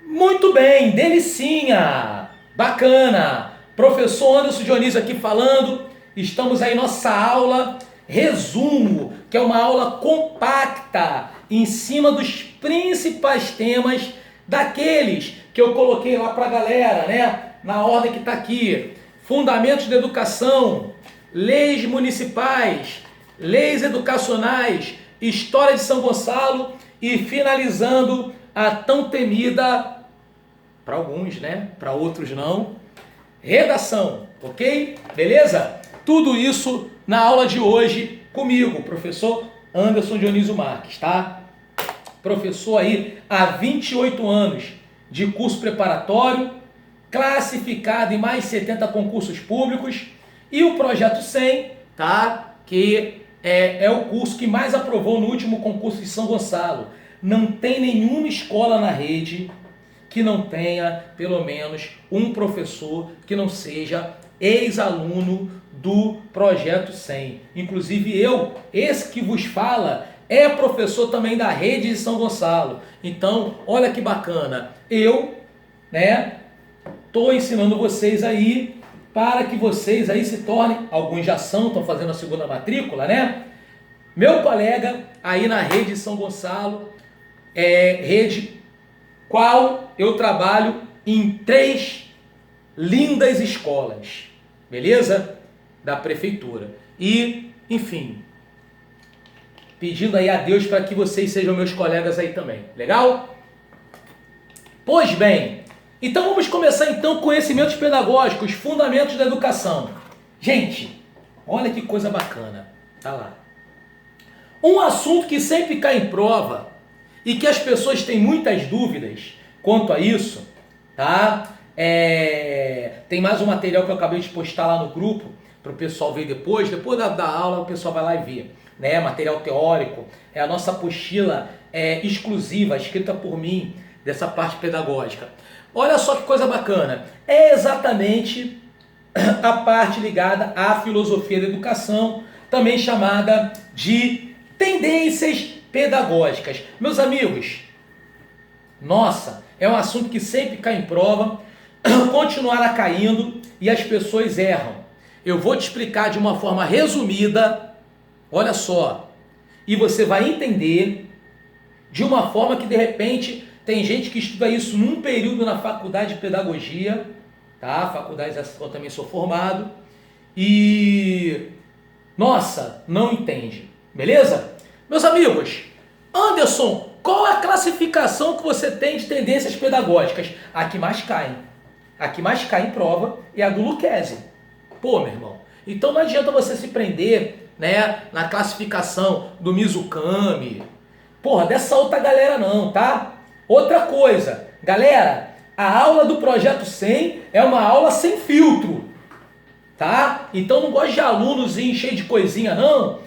Muito bem, delicinha, bacana. Professor Anderson Dionísio aqui falando. Estamos aí nossa aula resumo, que é uma aula compacta em cima dos principais temas daqueles que eu coloquei lá para a galera, né? Na ordem que está aqui. Fundamentos da educação, leis municipais, leis educacionais, história de São Gonçalo e finalizando a tão temida, para alguns, né? Para outros não, redação, ok? Beleza? Tudo isso na aula de hoje comigo, professor Anderson Dionísio Marques, tá? Professor aí há 28 anos de curso preparatório, classificado em mais de 70 concursos públicos e o Projeto 100, tá? Que é o curso que mais aprovou no último concurso de São Gonçalo. Não tem nenhuma escola na rede que não tenha pelo menos um professor que não seja ex-aluno do Projeto 100. Inclusive eu, esse que vos fala, é professor também da rede de São Gonçalo. Então, olha que bacana. Eu, né, estou ensinando vocês aí para que vocês aí se tornem, alguns já são, estão fazendo a segunda matrícula, né? Meu colega aí na rede de São Gonçalo, rede qual eu trabalho em 3 lindas escolas, beleza? Da prefeitura. E, enfim, pedindo aí a Deus para que vocês sejam meus colegas aí também, legal? Pois bem, então vamos começar então com conhecimentos pedagógicos, fundamentos da educação. Gente, olha que coisa bacana, tá lá. Um assunto que sempre cai em prova e que as pessoas têm muitas dúvidas quanto a isso, tá? Tem mais um material que eu acabei de postar lá no grupo para o pessoal ver depois da aula o pessoal vai lá e vê, né? Material teórico, é a nossa apostila exclusiva, escrita por mim, dessa parte pedagógica. Olha só que coisa bacana, é exatamente a parte ligada à filosofia da educação, também chamada de tendências pedagógicas. Meus amigos, nossa, é um assunto que sempre cai em prova, continuará caindo e as pessoas erram. Eu vou te explicar de uma forma resumida, olha só, e você vai entender de uma forma que de repente tem gente que estuda isso num período na faculdade de pedagogia, tá? Faculdade dessa eu também sou formado e, nossa, não entende, beleza? Meus amigos, Anderson, qual a classificação que você tem de tendências pedagógicas? A que mais cai. A que mais cai em prova é a do Lucchesi. Pô, meu irmão, então não adianta você se prender, né, na classificação do Mizukami, porra, dessa outra galera não, tá? Outra coisa, galera, a aula do Projeto 100 é uma aula sem filtro, tá? Então não gosto de alunos cheio de coisinha não,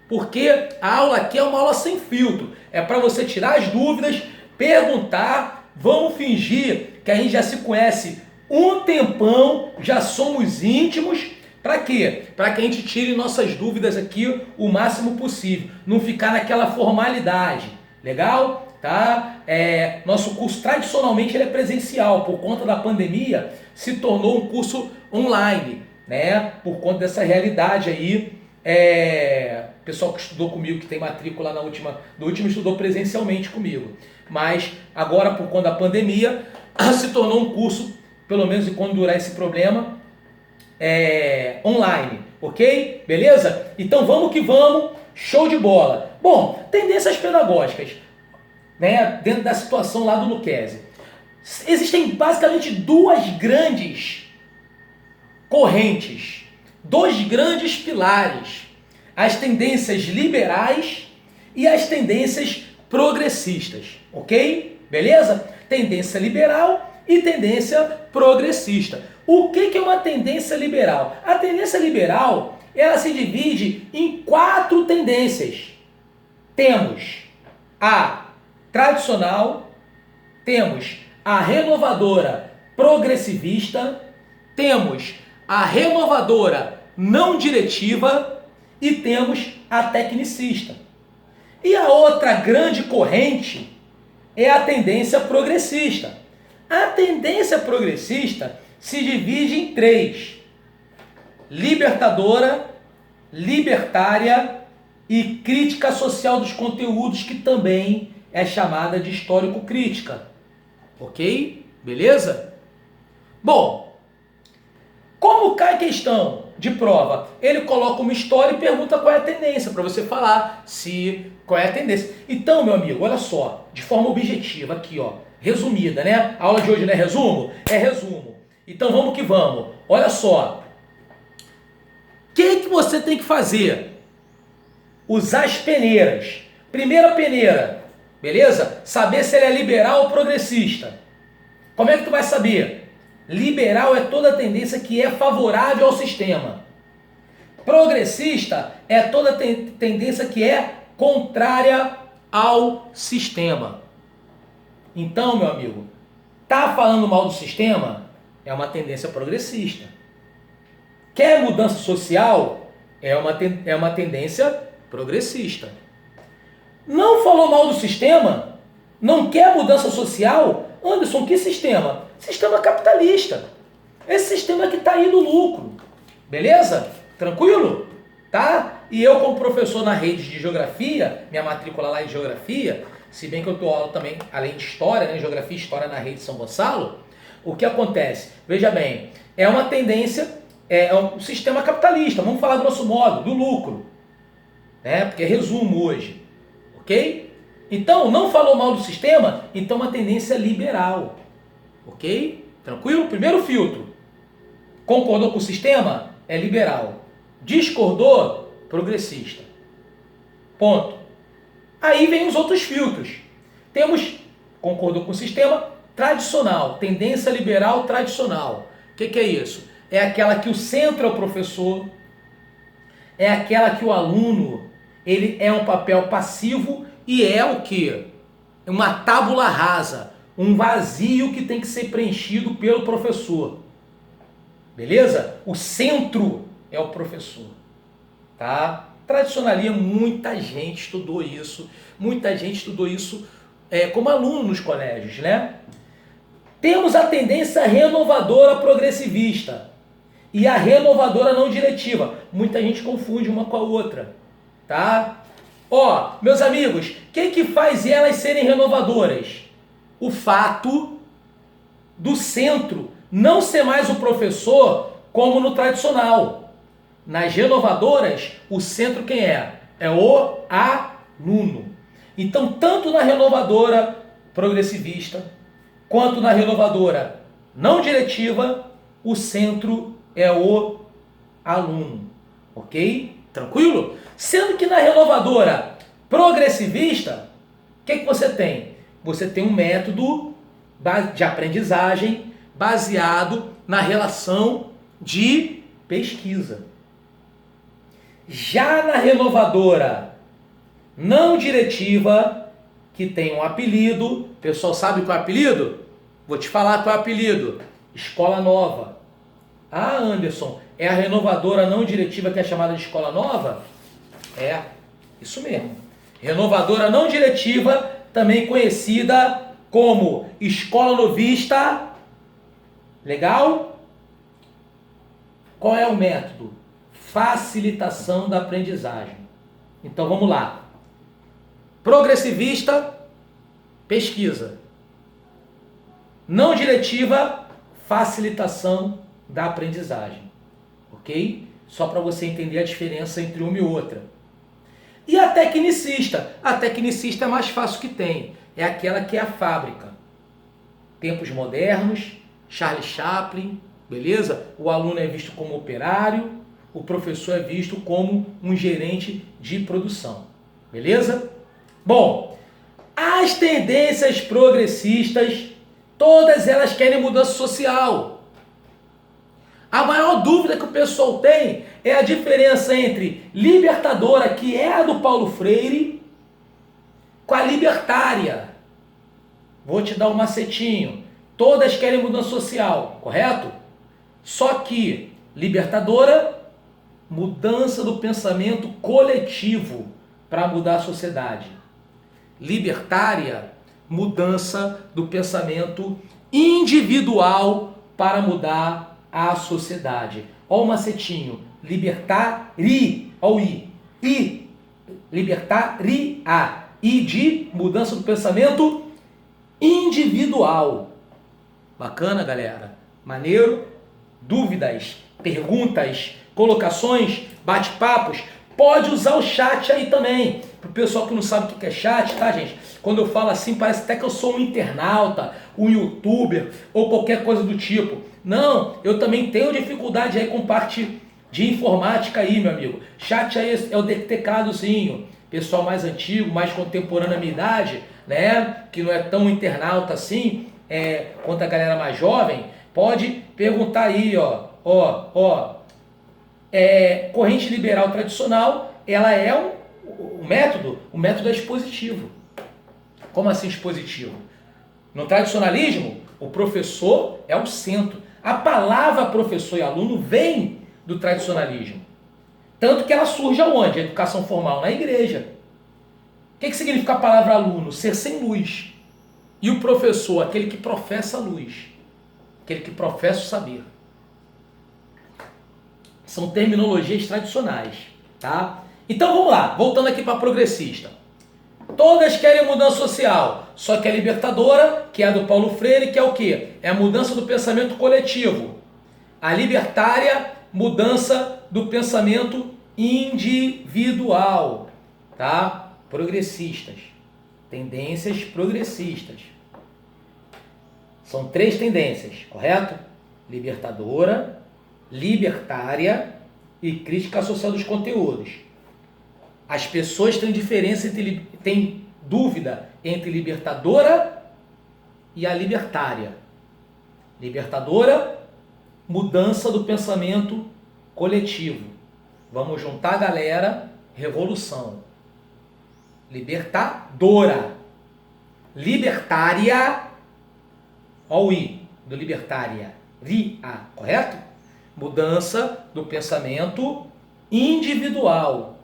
porque a aula aqui é uma aula sem filtro. É para você tirar as dúvidas, perguntar, vamos fingir que a gente já se conhece um tempão, já somos íntimos. Para quê? Para que a gente tire nossas dúvidas aqui o máximo possível. Não ficar naquela formalidade. Legal? Tá? Nosso curso tradicionalmente ele é presencial. Por conta da pandemia, se tornou um curso online, né? Por conta dessa realidade aí. O pessoal que estudou comigo, que tem matrícula do último estudou presencialmente comigo. Mas agora, por conta da pandemia, se tornou um curso, pelo menos enquanto durar esse problema, online, ok? Beleza? Então vamos que vamos, show de bola. Bom, tendências pedagógicas, né? Dentro da situação lá do Lucchesi. Existem basicamente 2 grandes correntes, 2 grandes pilares, as tendências liberais e as tendências progressistas, ok? Beleza? Tendência liberal e tendência progressista. O que é uma tendência liberal? A tendência liberal, ela se divide em 4 tendências. Temos a tradicional, temos a renovadora progressivista, temos a renovadora não diretiva e temos a tecnicista. E a outra grande corrente é a tendência progressista. A tendência progressista se divide em três: libertadora, libertária e crítica social dos conteúdos, que também é chamada de histórico-crítica. Ok? Beleza? Bom, como cai questão de prova? Ele coloca uma história e pergunta qual é a tendência, para você falar qual é a tendência. Então, meu amigo, olha só, de forma objetiva aqui, ó, resumida, né? A aula de hoje não é resumo? É resumo. Então vamos que vamos. Olha só. O que você tem que fazer? Usar as peneiras. Primeira peneira, beleza? Saber se ele é liberal ou progressista. Como é que tu vai saber? Liberal é toda tendência que é favorável ao sistema. Progressista é toda tendência que é contrária ao sistema. Então, meu amigo, tá falando mal do sistema? É uma tendência progressista. Quer mudança social? É uma tendência progressista. Não falou mal do sistema? Não quer mudança social? Anderson, que sistema? Sistema capitalista. Esse sistema que está aí no lucro. Beleza? Tranquilo? Tá? E eu, como professor na rede de geografia, minha matrícula lá em geografia, se bem que eu dou aula também, além de história, né, geografia e história na rede de São Gonçalo, o que acontece? Veja bem, é uma tendência, é um sistema capitalista, vamos falar grosso modo, do lucro. Né? Porque é resumo hoje. Ok? Então, não falou mal do sistema, então uma tendência liberal. Ok? Tranquilo? Primeiro filtro. Concordou com o sistema? É liberal. Discordou? Progressista. Ponto. Aí vem os outros filtros. Temos, concordou com o sistema, tradicional. Tendência liberal tradicional. O que é isso? É aquela que o centro é o professor. É aquela que o aluno, ele é um papel passivo e é o quê? Uma tábula rasa. Um vazio que tem que ser preenchido pelo professor. Beleza? O centro é o professor. Tá? Tradicionalismo, muita gente estudou isso. Muita gente estudou isso como aluno nos colégios, né? Temos a tendência renovadora progressivista e a renovadora não diretiva. Muita gente confunde uma com a outra. Tá? Ó, meus amigos, o que faz elas serem renovadoras? O fato do centro não ser mais o professor como no tradicional. Nas renovadoras, o centro quem é? É o aluno. Então, tanto na renovadora progressivista, quanto na renovadora não diretiva, o centro é o aluno. Ok? Tranquilo? Sendo que na renovadora progressivista, o que você tem? Você tem um método de aprendizagem baseado na relação de pesquisa. Já na renovadora não diretiva, que tem um apelido, o pessoal sabe qual é o apelido? Vou te falar qual é o apelido. Escola Nova. Ah, Anderson, é a renovadora não diretiva que é chamada de Escola Nova? É, isso mesmo. Renovadora não diretiva, também conhecida como Escola Novista. Legal? Qual é o método? Facilitação da aprendizagem. Então vamos lá. Progressivista, pesquisa. Não diretiva, facilitação da aprendizagem. Ok? Só para você entender a diferença entre uma e outra. E a tecnicista? A tecnicista é a mais fácil que tem. É aquela que é a fábrica. Tempos modernos, Charlie Chaplin, beleza? O aluno é visto como operário, o professor é visto como um gerente de produção. Beleza? Bom, as tendências progressistas, todas elas querem mudança social. A maior dúvida que o pessoal tem é a diferença entre libertadora, que é a do Paulo Freire, com a libertária. Vou te dar um macetinho. Todas querem mudança social, correto? Só que libertadora, mudança do pensamento coletivo para mudar a sociedade. Libertária, mudança do pensamento individual para mudar a sociedade. Olha o macetinho. Libertari. Olha o I. I. Libertaria. I de mudança do pensamento individual. Bacana, galera? Maneiro? Dúvidas, perguntas, colocações, bate-papos? Pode usar o chat aí também. Pro pessoal que não sabe o que é chat, tá, gente? Quando eu falo assim, parece até que eu sou um internauta, um youtuber ou qualquer coisa do tipo. Não, eu também tenho dificuldade aí com parte de informática aí, meu amigo. Chat aí é o tecladozinho. Pessoal mais antigo, mais contemporâneo à minha idade, né? Que não é tão internauta assim, quanto a galera mais jovem, pode perguntar aí, corrente liberal tradicional, ela é o método é expositivo. Como assim expositivo? No tradicionalismo, o professor é o centro. A palavra professor e aluno vem do tradicionalismo. Tanto que ela surge aonde? A educação formal na igreja. O que significa a palavra aluno? Ser sem luz. E o professor, aquele que professa a luz. Aquele que professa o saber. São terminologias tradicionais, tá? Então vamos lá, voltando aqui para a progressista. Todas querem mudança social, só que a libertadora, que é a do Paulo Freire, que é o quê? É a mudança do pensamento coletivo. A libertária, mudança do pensamento individual, tá? Progressistas. Tendências progressistas. São 3 tendências, correto? Libertadora, libertária e crítica social dos conteúdos. As pessoas têm dúvida entre libertadora e a libertária. Libertadora, mudança do pensamento coletivo. Vamos juntar a galera, revolução. Libertadora. Libertária, olha o I do libertária. Ria, correto? Mudança do pensamento individual.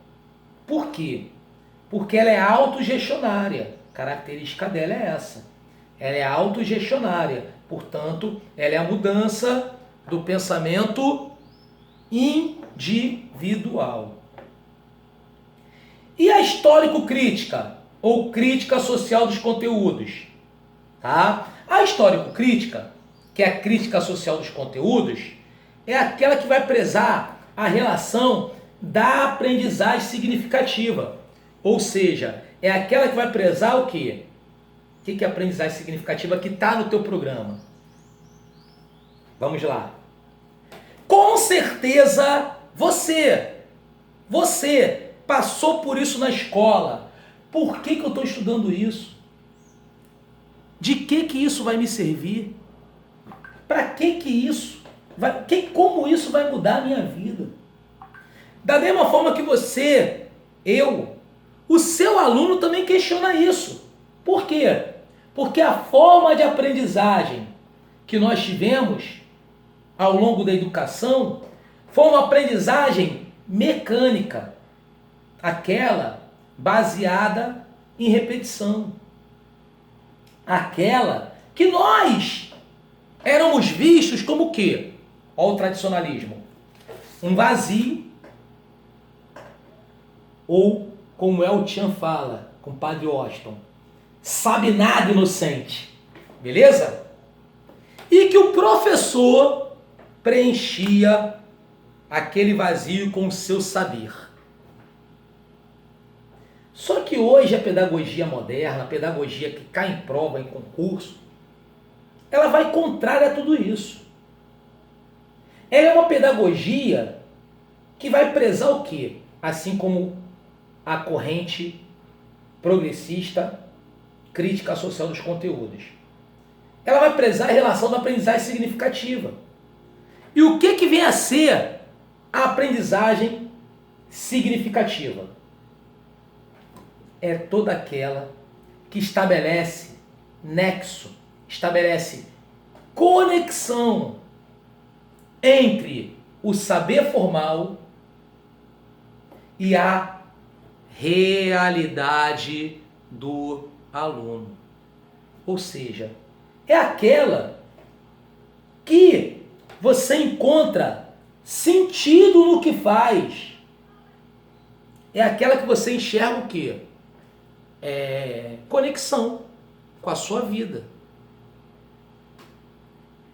Por quê? Porque ela é autogestionária. A característica dela é essa. Ela é autogestionária. Portanto, ela é a mudança do pensamento individual. E a histórico-crítica, ou crítica social dos conteúdos? Tá? A histórico-crítica, que é a crítica social dos conteúdos, é aquela que vai prezar a relação da aprendizagem significativa. Ou seja, é aquela que vai prezar o quê? O que é aprendizagem significativa que está no teu programa? Vamos lá. Com certeza você passou por isso na escola. Por que eu estou estudando isso? De que isso vai me servir? Para que isso? Como isso vai mudar a minha vida? Da mesma forma que você, o seu aluno também questiona isso. Por quê? Porque a forma de aprendizagem que nós tivemos ao longo da educação foi uma aprendizagem mecânica, aquela baseada em repetição, aquela que nós éramos vistos como o quê? Olha o tradicionalismo, um vazio, ou como El Chan fala com o Padre Washington, sabe nada inocente, beleza? E que o professor preenchia aquele vazio com o seu saber. Só que hoje a pedagogia moderna, a pedagogia que cai em prova, em concurso, ela vai contrária a tudo isso. Ela é uma pedagogia que vai prezar o quê? Assim como a corrente progressista, crítica social dos conteúdos. Ela vai prezar a relação da aprendizagem significativa. E o que vem a ser a aprendizagem significativa? É toda aquela que estabelece nexo, estabelece conexão entre o saber formal e a realidade do aluno. Ou seja, é aquela que você encontra sentido no que faz. É aquela que você enxerga o quê? Conexão com a sua vida.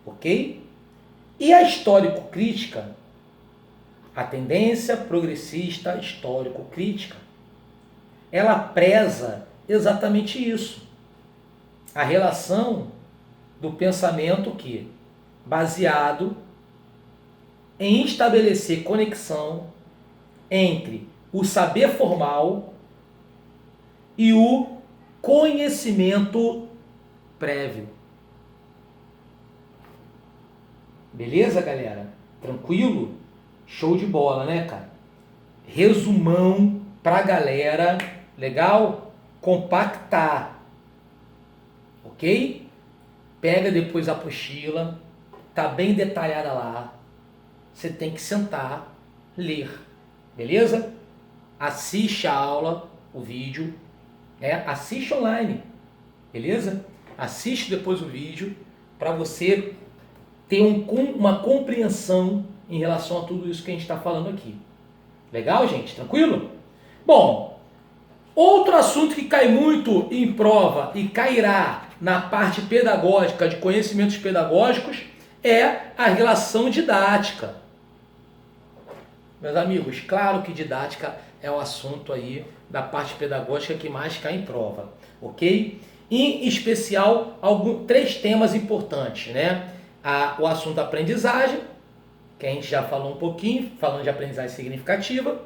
Ok? E a histórico-crítica, a tendência progressista histórico-crítica, ela preza exatamente isso. A relação do pensamento que, baseado em estabelecer conexão entre o saber formal e o conhecimento prévio. Beleza, galera? Tranquilo? Show de bola, né, cara? Resumão pra galera, legal? Compactar. Ok? Pega depois a apostila, tá bem detalhada lá. Você tem que sentar, ler. Beleza? Assiste a aula, o vídeo, né? Assiste online. Beleza? Assiste depois o vídeo para você ter uma compreensão em relação a tudo isso que a gente está falando aqui. Legal, gente? Tranquilo? Bom, outro assunto que cai muito em prova e cairá na parte pedagógica, de conhecimentos pedagógicos, é a relação didática. Meus amigos, claro que didática é o assunto aí da parte pedagógica que mais cai em prova, ok? Em especial, três temas importantes, né? O assunto aprendizagem, que a gente já falou um pouquinho, falando de aprendizagem significativa.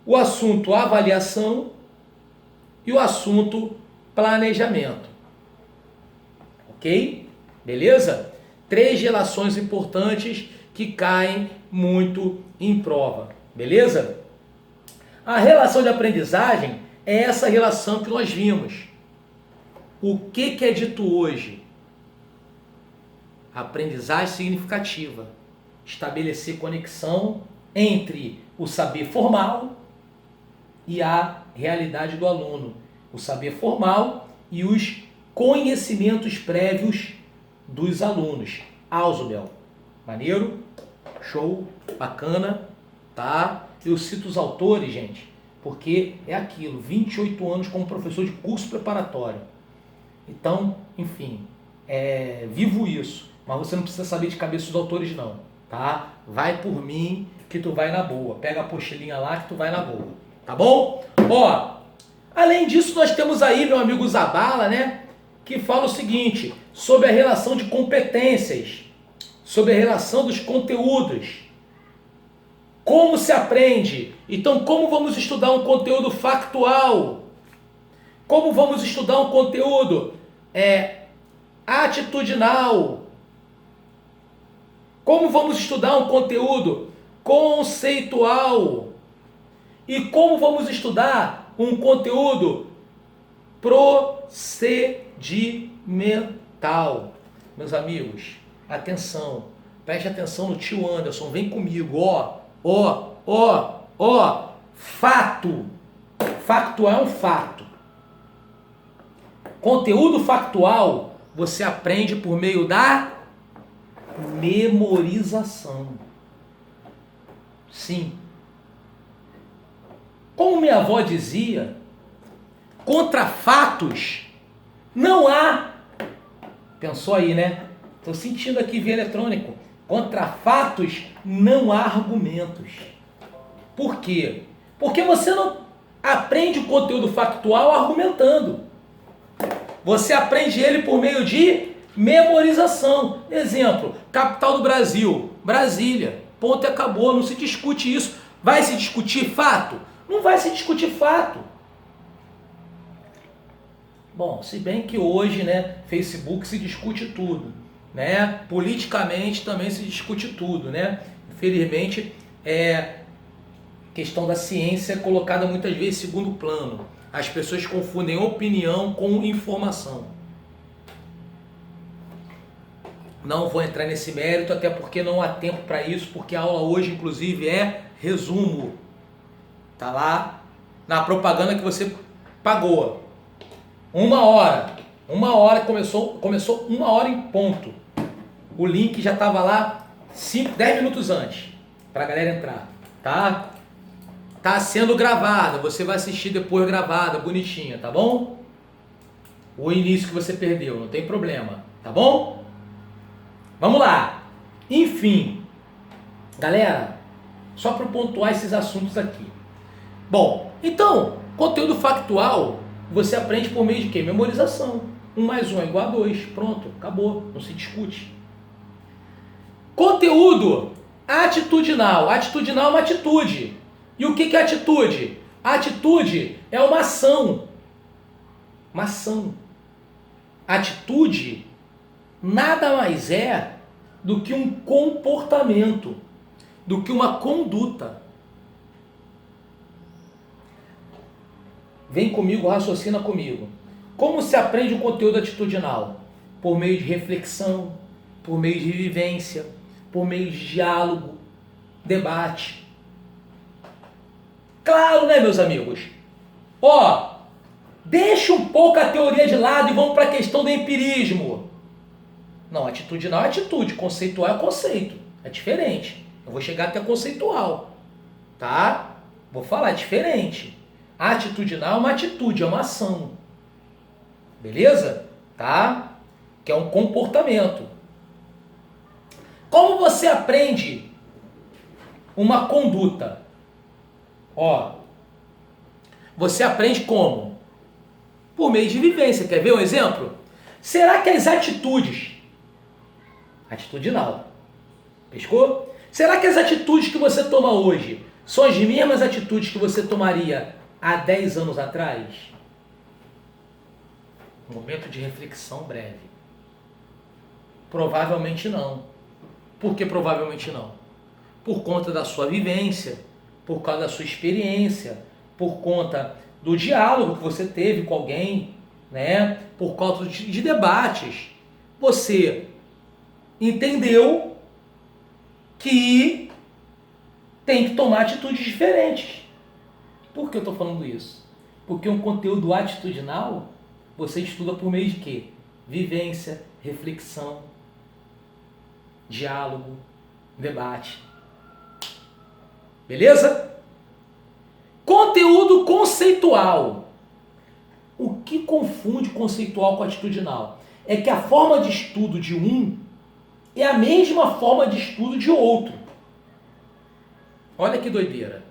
O assunto avaliação e o assunto planejamento. Ok? Beleza? Três relações importantes que caem muito em prova. Beleza? A relação de aprendizagem é essa relação que nós vimos. O que é dito hoje? Aprendizagem significativa. Estabelecer conexão entre o saber formal e a realidade do aluno. O saber formal e os conhecimentos prévios dos alunos. Ausubel. Maneiro? Show? Bacana? Tá? Eu cito os autores, gente, porque é aquilo, 28 anos como professor de curso preparatório. Então, enfim, vivo isso. Mas você não precisa saber de cabeça os autores não, tá? Vai por mim que tu vai na boa. Pega a apostilinha lá que tu vai na boa, tá bom? Ó, além disso nós temos aí meu amigo Zabala, né? Que fala o seguinte, sobre a relação de competências, sobre a relação dos conteúdos. Como se aprende? Então, como vamos estudar um conteúdo factual? Como vamos estudar um conteúdo atitudinal? Como vamos estudar um conteúdo conceitual? E como vamos estudar um conteúdo procedimental? Meus amigos, atenção, preste atenção no tio Anderson, vem comigo, fato. Factual é um fato. Conteúdo factual você aprende por meio da memorização. Sim. Como minha avó dizia, contra fatos não há. Pensou aí, né? Estou sentindo aqui via eletrônico. Contra fatos não há argumentos. Por quê? Porque você não aprende o conteúdo factual argumentando. Você aprende ele por meio de memorização. Exemplo, capital do Brasil, Brasília. Ponto e acabou, não se discute isso. Vai se discutir fato? Não vai se discutir fato. Bom, se bem que hoje, né, Facebook se discute tudo, né? Politicamente também se discute tudo, né? Infelizmente, questão da ciência é colocada muitas vezes em segundo plano. As pessoas confundem opinião com informação. Não vou entrar nesse mérito, até porque não há tempo para isso, porque a aula hoje, inclusive, é resumo. Tá lá na propaganda que você pagou. 1 hora. 1 hora, começou 1 hora em ponto. O link já estava lá 10 minutos antes, para a galera entrar, tá? Tá sendo gravada, você vai assistir depois gravada, bonitinha, tá bom? O início que você perdeu, não tem problema, tá bom? Vamos lá. Enfim, galera, só para pontuar esses assuntos aqui. Bom, então, conteúdo factual, você aprende por meio de quê? Memorização. 1 mais 1 é igual a 2. Pronto, acabou, não se discute. Conteúdo atitudinal. Atitudinal é uma atitude. E o que é atitude? Atitude é uma ação. Uma ação. Atitude nada mais é do que um comportamento, do que uma conduta. Vem comigo, raciocina comigo. Como se aprende o conteúdo atitudinal? Por meio de reflexão, por meio de vivência, por meio de diálogo, debate. Claro, né, meus amigos? Ó, deixa um pouco a teoria de lado e vamos para a questão do empirismo. Não, atitudinal é atitude, conceitual é conceito. É diferente. Eu vou chegar até conceitual, tá? Vou falar, é diferente. Atitudinal é uma atitude, é uma ação. Beleza? Tá? Que é um comportamento. Como você aprende uma conduta? Ó, você aprende como? Por meio de vivência. Quer ver um exemplo? Será que as atitudes... Atitudinal. Pescou? Será que as atitudes que você toma hoje são as mesmas atitudes que você tomaria há 10 anos atrás? Um momento de reflexão breve. Provavelmente não. Por que provavelmente não? Por conta da sua vivência, por causa da sua experiência, por conta do diálogo que você teve com alguém, né? Por causa de debates. Você entendeu que tem que tomar atitudes diferentes. Por que eu estou falando isso? Porque um conteúdo atitudinal você estuda por meio de quê? Vivência, reflexão, diálogo, debate. Beleza? Conteúdo conceitual. O que confunde conceitual com atitudinal? É que a forma de estudo de um é a mesma forma de estudo de outro. Olha que doideira.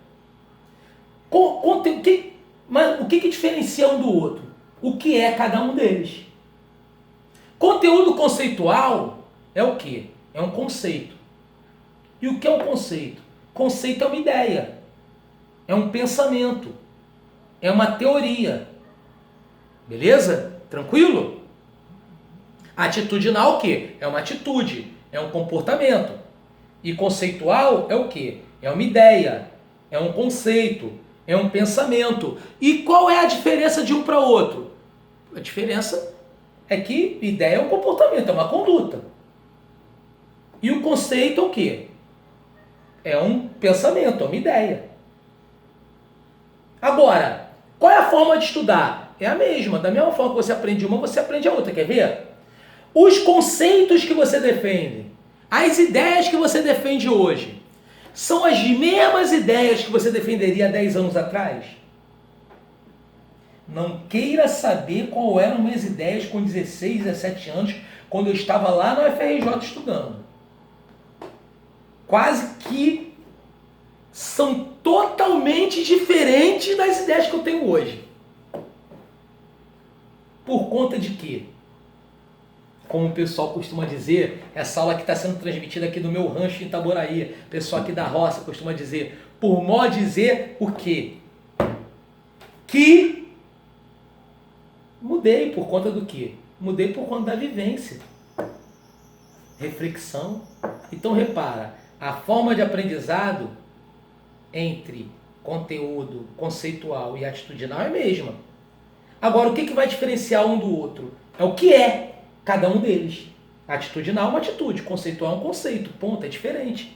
Mas o que diferencia um do outro? O que é cada um deles? Conteúdo conceitual é o quê? É um conceito. E o que é um conceito? Conceito é uma ideia. É um pensamento. É uma teoria. Beleza? Tranquilo? Atitudinal é o quê? É uma atitude. É um comportamento. E conceitual é o quê? É uma ideia. É um conceito. É um pensamento. E qual é a diferença de um para outro? A diferença é que ideia é um comportamento, é uma conduta. E o conceito é o quê? É um pensamento, é uma ideia. Agora, qual é a forma de estudar? É a mesma. Da mesma forma que você aprende uma, você aprende a outra. Quer ver? Os conceitos que você defende, as ideias que você defende hoje, são as mesmas ideias que você defenderia há 10 anos atrás? Não queira saber qual eram minhas ideias com 16, 17 anos, quando eu estava lá no FRJ estudando. Quase que são totalmente diferentes das ideias que eu tenho hoje. Por conta de quê? Como o pessoal costuma dizer, essa aula que está sendo transmitida aqui no meu rancho em Itaboraí, o pessoal aqui da roça costuma dizer, por modo dizer o quê? Que mudei por conta do quê? Mudei por conta da vivência. Reflexão. Então repara, a forma de aprendizado entre conteúdo conceitual e atitudinal é a mesma. Agora, o que vai diferenciar um do outro? É o que é cada um deles. Atitudinal é uma atitude, conceitual é um conceito, ponto, é diferente.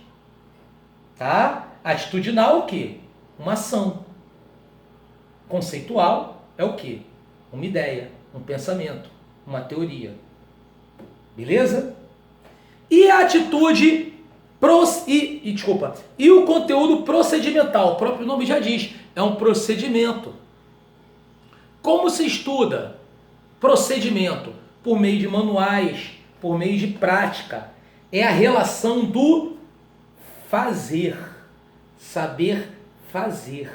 Tá? Atitudinal é o quê? Uma ação. Conceitual é o quê? Uma ideia, um pensamento, uma teoria. Beleza? E a atitude e o conteúdo procedimental, o próprio nome já diz, é um procedimento. Como se estuda? Procedimento, por meio de manuais, por meio de prática. É a relação do fazer, saber fazer.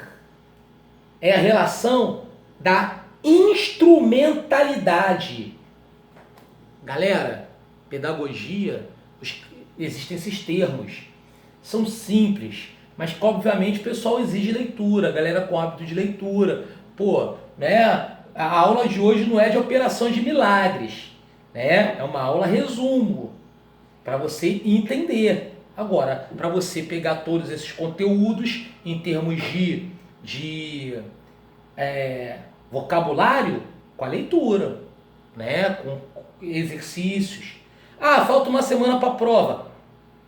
É a relação da instrumentalidade. Galera, pedagogia, existem esses termos. São simples, mas obviamente o pessoal exige leitura, a galera com hábito de leitura. Pô, né? A aula de hoje não é de operação de milagres, né? É uma aula resumo, para você entender. Agora, para você pegar todos esses conteúdos em termos de vocabulário, com a leitura, né? Com exercícios. Ah, falta uma semana para a prova.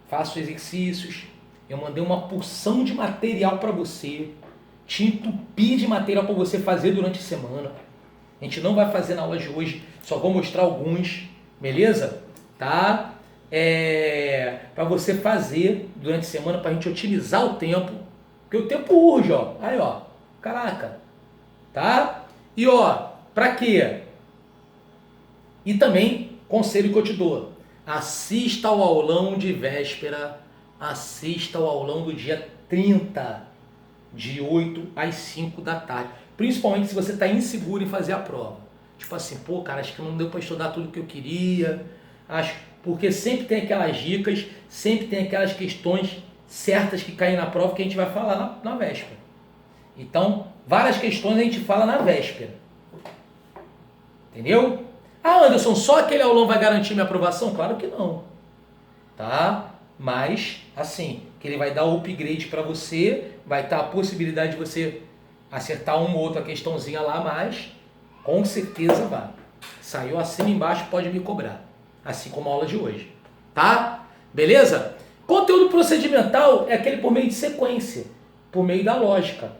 Faço exercícios. Eu mandei uma porção de material para você. Te entupi de material para você fazer durante a semana. A gente não vai fazer na aula de hoje, só vou mostrar alguns, beleza? Tá? Para você fazer durante a semana, para a gente otimizar o tempo, porque o tempo urge, ó. Aí, ó, caraca, tá? E ó, para quê? E também, conselho que eu te dou, assista ao aulão de véspera, assista ao aulão do dia 30, de 8 às 5 da tarde. Principalmente se você está inseguro em fazer a prova. Tipo assim, pô, cara, acho que não deu para estudar tudo que eu queria. Porque sempre tem aquelas dicas, sempre tem aquelas questões certas que caem na prova que a gente vai falar na véspera. Então, várias questões a gente fala na véspera. Entendeu? Ah, Anderson, só aquele aulão vai garantir minha aprovação? Claro que não. Tá? Mas, assim, que ele vai dar o upgrade para você, vai estar a possibilidade de você acertar uma ou outra questãozinha lá, mas com certeza vai. Saiu acima e embaixo, pode me cobrar. Assim como a aula de hoje. Tá? Beleza? Conteúdo procedimental é aquele por meio de sequência, por meio da lógica.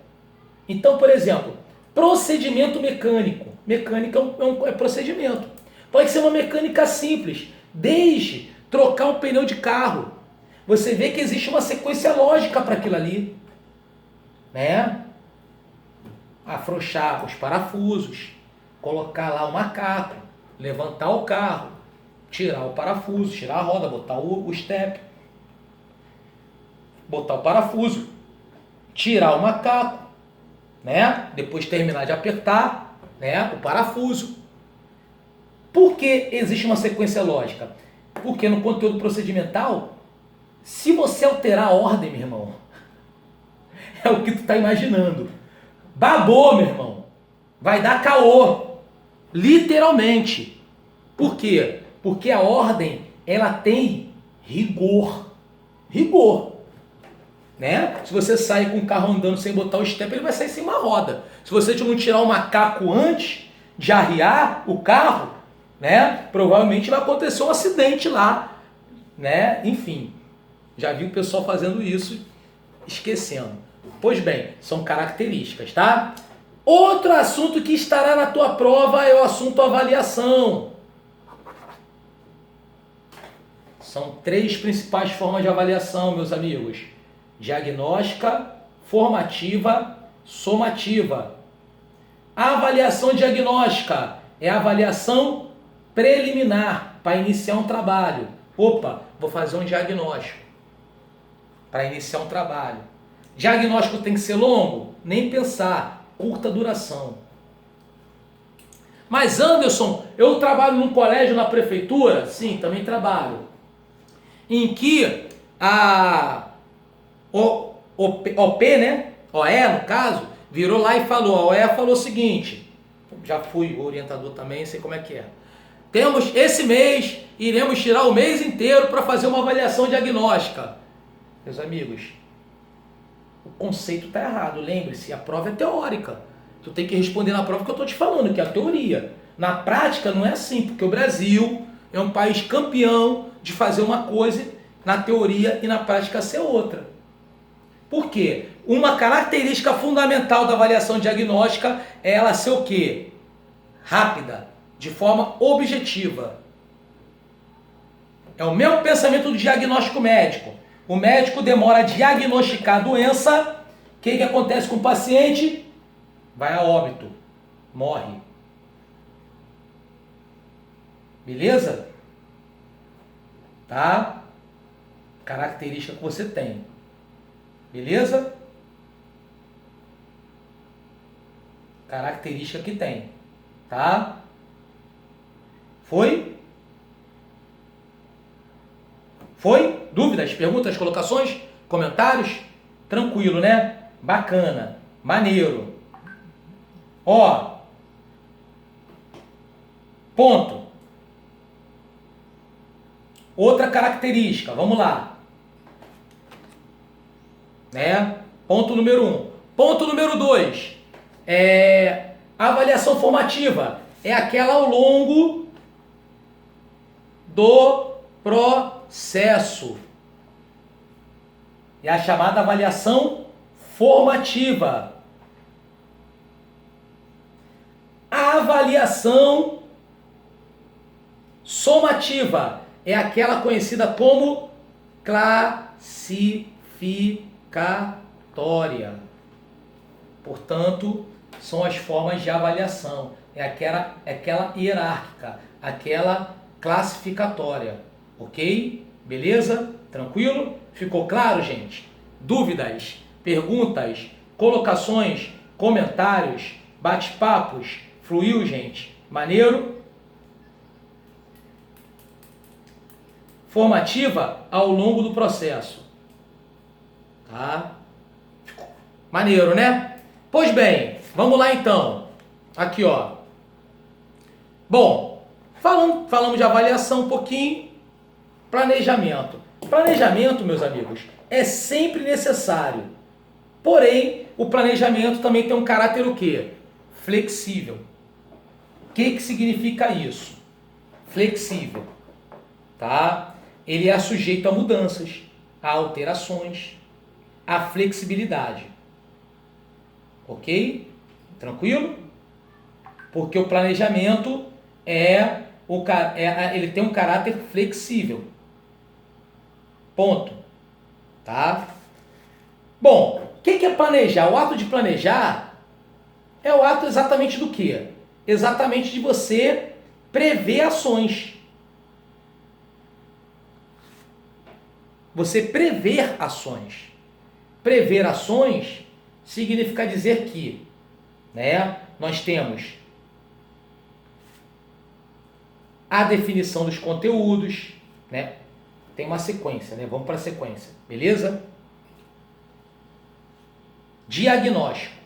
Então, por exemplo, procedimento mecânico. Mecânica é procedimento. Pode ser uma mecânica simples, desde trocar um pneu de carro. Você vê que existe uma sequência lógica para aquilo ali. Né? Afrouxar os parafusos, colocar lá o macaco, levantar o carro, tirar o parafuso, tirar a roda, botar o step, botar o parafuso, tirar o macaco, né? Depois terminar de apertar, né, o parafuso. Por que existe uma sequência lógica? Porque no conteúdo procedimental, se você alterar a ordem, meu irmão, é o que tu está imaginando. Babou, meu irmão. Vai dar caô. Literalmente. Por quê? Porque a ordem, ela tem rigor. Rigor. Né? Se você sair com o carro andando sem botar o step, ele vai sair sem uma roda. Se você não tirar o macaco antes de arriar o carro, né, provavelmente vai acontecer um acidente lá. Né? Enfim, já vi o pessoal fazendo isso, esquecendo. Pois bem, são características, tá? Outro assunto que estará na tua prova é o assunto avaliação. São 3 principais formas de avaliação, meus amigos. Diagnóstica, formativa, somativa. A avaliação diagnóstica é a avaliação preliminar para iniciar um trabalho. Opa, vou fazer um diagnóstico para iniciar um trabalho. Diagnóstico tem que ser longo? Nem pensar, curta duração. Mas Anderson, eu trabalho num colégio na prefeitura? Sim, também trabalho. Em que a OP, né? OE, no caso, virou lá e falou. A OE falou o seguinte, já fui orientador também, sei como é que é. Temos esse mês, iremos tirar o mês inteiro para fazer uma avaliação diagnóstica. Meus amigos, o conceito está errado. Lembre-se, a prova é teórica. Tu tem que responder na prova que eu estou te falando, que é a teoria. Na prática não é assim, porque o Brasil é um país campeão de fazer uma coisa na teoria e na prática ser outra. Por quê? Uma característica fundamental da avaliação diagnóstica é ela ser o quê? Rápida, de forma objetiva. É o mesmo pensamento do diagnóstico médico. O médico demora a diagnosticar a doença. O que acontece com o paciente? Vai a óbito. Morre. Beleza? Tá? Característica que você tem. Beleza? Característica que tem. Tá? Foi? Foi? Dúvidas, perguntas, colocações, comentários? Tranquilo, né? Bacana, maneiro. Ó, ponto. Outra característica, vamos lá. Né? Ponto número 1. Ponto número 2. Avaliação formativa. É aquela ao longo do processo. É a chamada avaliação formativa. A avaliação somativa é aquela conhecida como classificatória. Portanto, são as formas de avaliação. É aquela hierárquica, aquela classificatória. Ok? Beleza? Tranquilo? Ficou claro, gente? Dúvidas, perguntas, colocações, comentários, bate-papos? Fluiu, gente? Maneiro? Formativa ao longo do processo. Tá? Maneiro, né? Pois bem, vamos lá então. Aqui, ó. Bom, falamos de avaliação um pouquinho. Planejamento. Planejamento, meus amigos, é sempre necessário. Porém, o planejamento também tem um caráter o quê? Flexível. O que significa isso? Flexível. Tá? Ele é sujeito a mudanças, a alterações, a flexibilidade. Ok? Tranquilo? Porque o planejamento ele tem um caráter flexível. Ponto. Tá? Bom, o que é planejar? O ato de planejar é o ato exatamente do quê? Exatamente de você prever ações. Você prever ações. Prever ações significa dizer que, né, nós temos a definição dos conteúdos, né? Tem uma sequência, né? Vamos para a sequência, beleza? Diagnóstico.